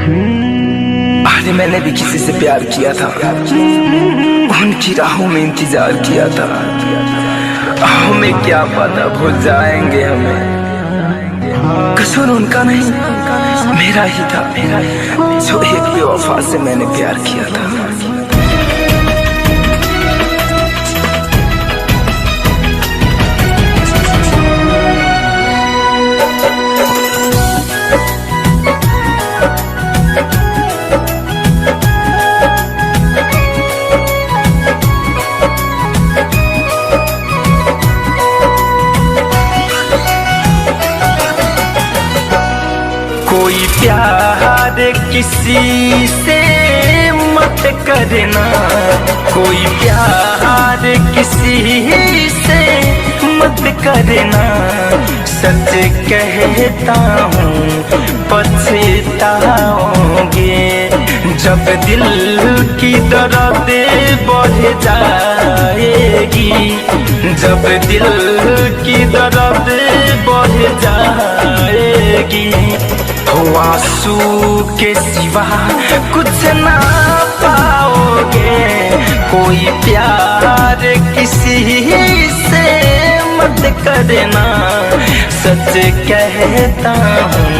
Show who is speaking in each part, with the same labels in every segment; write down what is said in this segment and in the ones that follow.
Speaker 1: आज मैंने भी किसी से प्यार किया था, उनकी राहों में इंतजार किया था। हमें क्या पता भूल जाएंगे हमें। कसूर उनका नहीं मेरा ही था, जो एक बेवफा से मैंने प्यार किया था। कोई प्यार किसी से मत करना, कोई प्यार किसी से मत करना। सच कहता हूँ पछताओगे, जब दिल की दर्द बढ़ जाएगी, जब दिल की दर्द बढ़ जाएगी। हो आंसू के सिवा कुछ ना पाओगे, कोई प्यार किसी से मत करना। सच कहता हूँ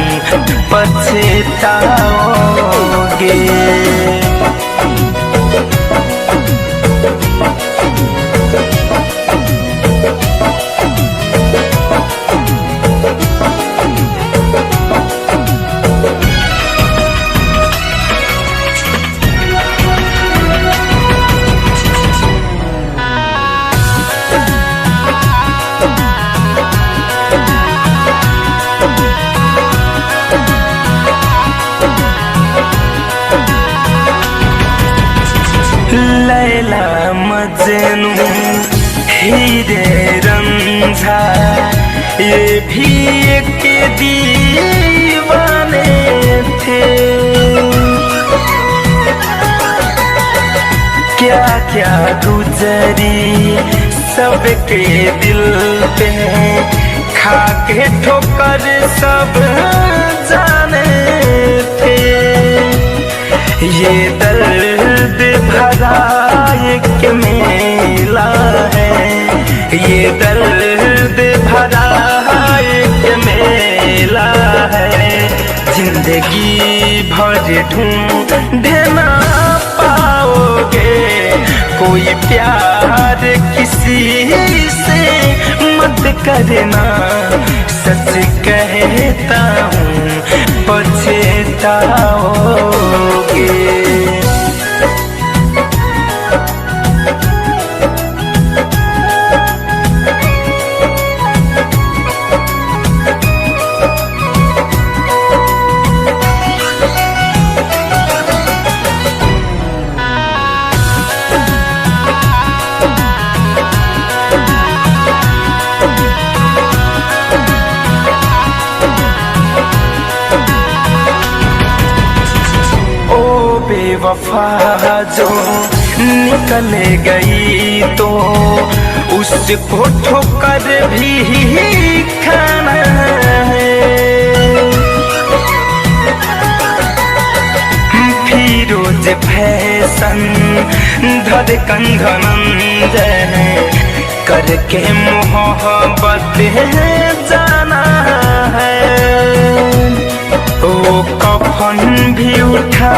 Speaker 1: पछताओगे। लैला मजनू हीरे रंझा, ये भी एक दीवाने थे। क्या क्या गुजरी सबके दिल पे, खा के ठोकर सब जाने थे। ये दर्द भरा एक मेला है, ये दर्द भरा एक मेला है। जिंदगी भर ढूंढना पाओगे, कोई प्यार किसी से मत करना। सच कहता हूँ पछताओगे। बेवफा जो निकल गई तो उसको ठोकर भी खाना है। फिरोज फैशन धड़कन धनंजय करके मोहब्बत जाना है। ओ कफन भी उठा